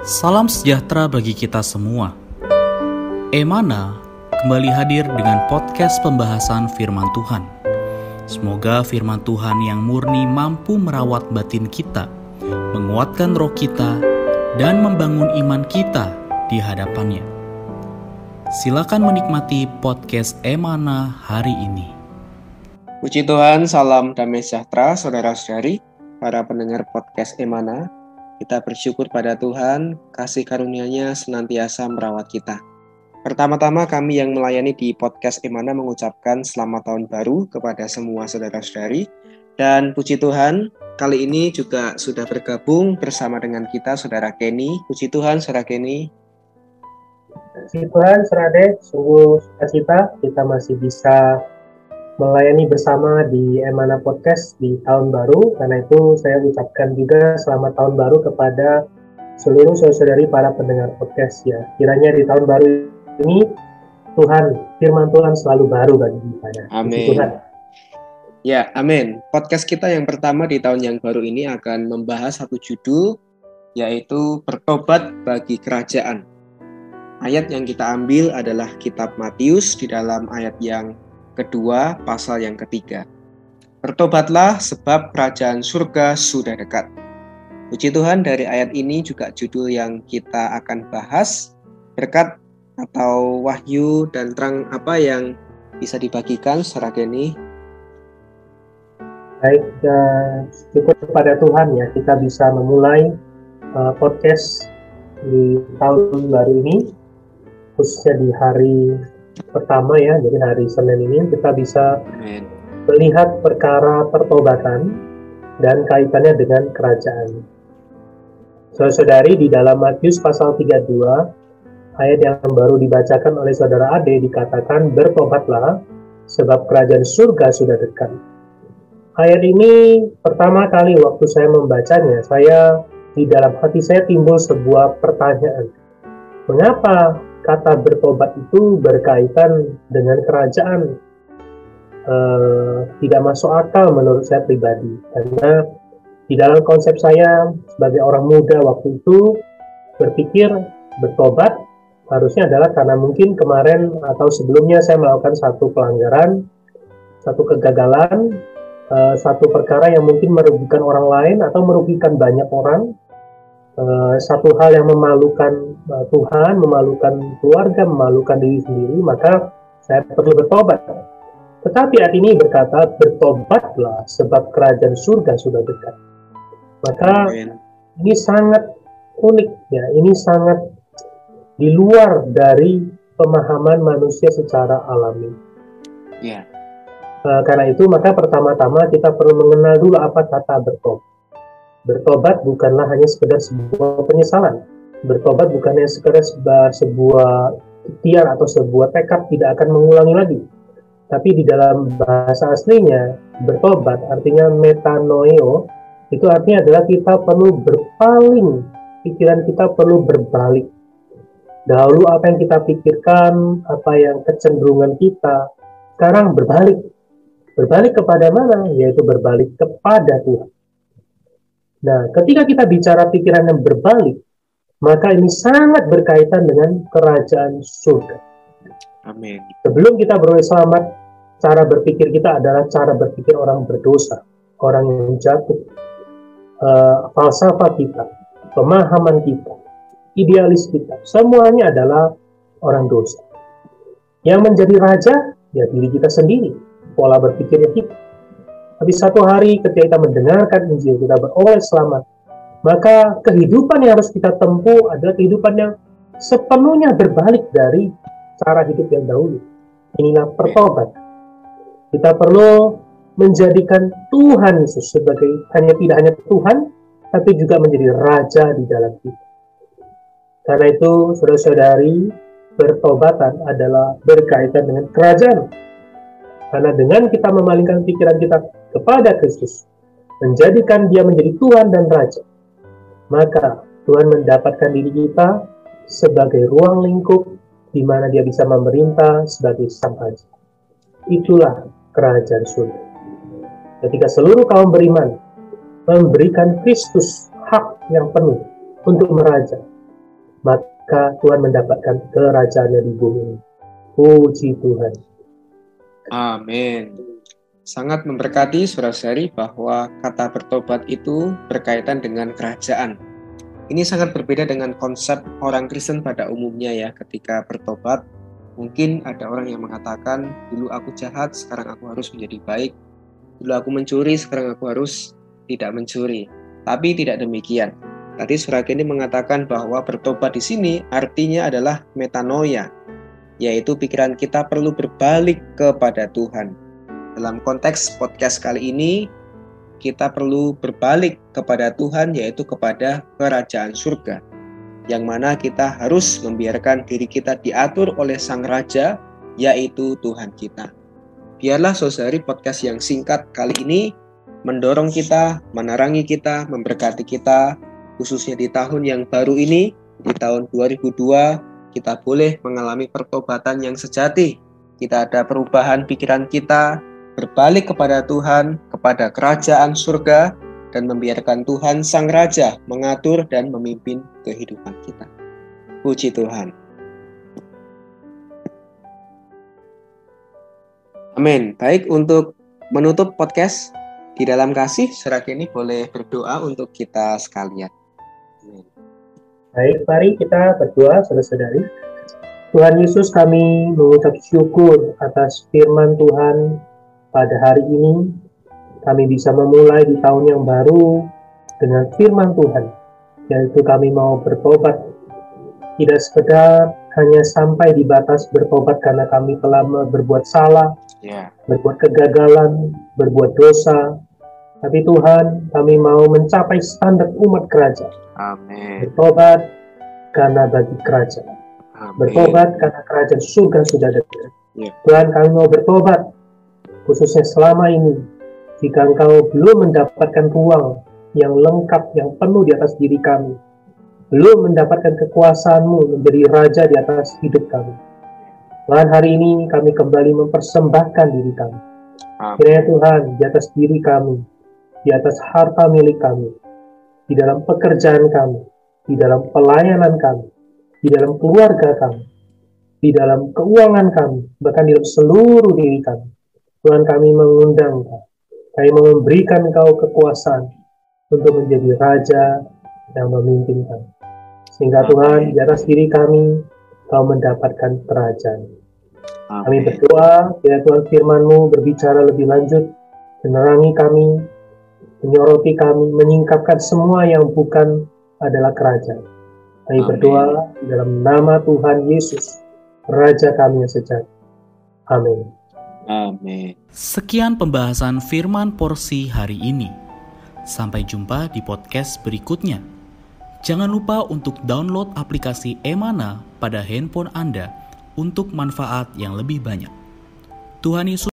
Salam sejahtera bagi kita semua. Emana kembali hadir dengan podcast pembahasan firman Tuhan. Semoga firman Tuhan yang murni mampu merawat batin kita, menguatkan roh kita, dan membangun iman kita di hadapannya. Silakan menikmati podcast Emana hari ini. Puji Tuhan, salam damai sejahtera saudara-saudari, para pendengar podcast Emana. Kita bersyukur pada Tuhan, kasih karunia-Nya senantiasa merawat kita. Pertama-tama kami yang melayani di podcast Emana mengucapkan selamat tahun baru kepada semua saudara-saudari. Dan puji Tuhan, kali ini juga sudah bergabung bersama dengan kita Saudara Kenny. Puji Tuhan, Saudara Kenny. Puji Tuhan, Saudara, sungguh sukacita kita masih bisa melayani bersama di Emana Podcast di tahun baru. Karena itu saya ucapkan juga selamat tahun baru kepada seluruh saudara-saudari para pendengar podcast ya. Kiranya di tahun baru ini firman Tuhan selalu baru bagi kita. Amin. Tuhan. Ya, amin. Podcast kita yang pertama di tahun yang baru ini akan membahas satu judul, yaitu bertobat bagi kerajaan. Ayat yang kita ambil adalah kitab Matius di dalam ayat yang kedua, pasal yang ketiga. Bertobatlah sebab kerajaan surga sudah dekat. Puji Tuhan, dari ayat ini juga judul yang kita akan bahas. Berkat atau wahyu dan terang apa yang bisa dibagikan secara Kenny? Baik, syukur kepada Tuhan ya, kita bisa memulai podcast di tahun baru ini, khususnya di hari pertama ya, jadi hari Senin ini kita bisa melihat perkara pertobatan dan kaitannya dengan kerajaan. Saudara-saudari, di dalam Matius pasal 32 ayat yang baru dibacakan oleh saudara Ade dikatakan bertobatlah sebab kerajaan surga sudah dekat. Ayat ini pertama kali waktu saya membacanya, di dalam hati saya timbul sebuah pertanyaan. Mengapa kata bertobat itu berkaitan dengan kerajaan? Tidak masuk akal menurut saya pribadi, karena di dalam konsep saya sebagai orang muda waktu itu berpikir bertobat harusnya adalah karena mungkin kemarin atau sebelumnya saya melakukan satu pelanggaran, satu kegagalan, satu perkara yang mungkin merugikan orang lain atau merugikan banyak orang. Satu hal yang memalukan Tuhan, memalukan keluarga, memalukan diri sendiri, maka saya perlu bertobat. Tetapi ayat ini berkata, bertobatlah sebab kerajaan surga sudah dekat. Maka ini sangat unik ya, ini sangat di luar dari pemahaman manusia secara alami. Yeah. Karena itu maka pertama-tama kita perlu mengenal dulu apa kata bertobat. Bertobat bukanlah hanya sekedar sebuah penyesalan. Bertobat bukan hanya sekedar sebuah ikhtiar atau sebuah tekad tidak akan mengulangi lagi. Tapi di dalam bahasa aslinya, bertobat artinya metanoeo, itu artinya adalah kita perlu berpaling, pikiran kita perlu berbalik. Dahulu apa yang kita pikirkan, apa yang kecenderungan kita, sekarang berbalik. Berbalik kepada mana? Yaitu berbalik kepada Tuhan. Nah, ketika kita bicara pikiran yang berbalik, maka ini sangat berkaitan dengan kerajaan surga. Amin. Sebelum kita beroleh selamat, cara berpikir kita adalah cara berpikir orang berdosa, orang yang jatuh. Falsafah kita, pemahaman kita, idealis kita, semuanya adalah orang dosa. Yang menjadi raja, ya diri kita sendiri, pola berpikirnya kita. Tapi satu hari ketika kita mendengarkan Injil, kita beroleh selamat, maka kehidupan yang harus kita tempuh adalah kehidupan yang sepenuhnya berbalik dari cara hidup yang dahulu. Inilah pertobat. Kita perlu menjadikan Tuhan Yesus sebagai tidak hanya Tuhan, tapi juga menjadi Raja di dalam kita. Karena itu, saudara-saudari, bertobatan adalah berkaitan dengan kerajaan. Karena dengan kita memalingkan pikiran kita kepada Kristus, menjadikan Dia menjadi Tuhan dan Raja, maka Tuhan mendapatkan diri kita sebagai ruang lingkup di mana Dia bisa memerintah sebagai Sang Raja. Itulah kerajaan surga. Ketika seluruh kaum beriman memberikan Kristus hak yang penuh untuk meraja, maka Tuhan mendapatkan kerajaannya di bumi ini. Puji Tuhan. Amin. Sangat memberkati saudara-saudari bahwa kata bertobat itu berkaitan dengan kerajaan. Ini sangat berbeda dengan konsep orang Kristen pada umumnya ya. Ketika bertobat, mungkin ada orang yang mengatakan, dulu aku jahat, sekarang aku harus menjadi baik. Dulu aku mencuri, sekarang aku harus tidak mencuri. Tapi tidak demikian. Tadi Saudara Kenny mengatakan bahwa bertobat di sini artinya adalah metanoia, yaitu pikiran kita perlu berbalik kepada Tuhan. Dalam konteks podcast kali ini, kita perlu berbalik kepada Tuhan, yaitu kepada kerajaan surga, yang mana kita harus membiarkan diri kita diatur oleh Sang Raja, yaitu Tuhan kita. Biarlah saudari podcast yang singkat kali ini mendorong kita, menerangi kita, memberkati kita, khususnya di tahun yang baru ini, di tahun 2002, kita boleh mengalami pertobatan yang sejati. Kita ada perubahan pikiran kita, berbalik kepada Tuhan, kepada kerajaan surga, dan membiarkan Tuhan Sang Raja mengatur dan memimpin kehidupan kita. Puji Tuhan. Amin. Baik, untuk menutup podcast di dalam kasih, Saudara Kenny boleh berdoa untuk kita sekalian. Amin. Baik, mari kita berdoa, saudara-saudari. Tuhan Yesus, kami mengucap syukur atas firman Tuhan pada hari ini. Kami bisa memulai di tahun yang baru dengan firman Tuhan, yaitu kami mau bertobat. Tidak sekedar hanya sampai di batas bertobat karena kami telah berbuat salah, berbuat kegagalan, berbuat dosa. Tapi Tuhan, kami mau mencapai standar umat kerajaan. Amin. Bertobat karena bagi kerajaan. Amin. Bertobat karena kerajaan surga sudah dekat. Tuhan, kami mau bertobat, khususnya selama ini, jika Engkau belum mendapatkan ruang yang lengkap, yang penuh di atas diri kami, belum mendapatkan kekuasaan-Mu menjadi Raja di atas hidup kami. Tuhan, hari ini kami kembali mempersembahkan diri kami. Kiranya Tuhan, di atas diri kami, di atas harta milik kami, di dalam pekerjaan kami, di dalam pelayanan kami, di dalam keluarga kami, di dalam keuangan kami, bahkan di dalam seluruh diri kami. Tuhan, kami mengundang Engkau, kami memberikan Engkau kekuasaan untuk menjadi Raja yang memimpin kami. Sehingga Tuhan, di atas diri kami, Kau mendapatkan kerajaan. Kami berdoa, biar Tuhan firman-Mu berbicara lebih lanjut, menerangi kami, menyoroti kami, menyingkapkan semua yang bukan adalah kerajaan. Kami berdoa dalam nama Tuhan Yesus, Raja kami yang sejati. Amin. Amin. Sekian pembahasan firman porsi hari ini. Sampai jumpa di podcast berikutnya. Jangan lupa untuk download aplikasi Emana pada handphone Anda untuk manfaat yang lebih banyak. Tuhan Yesus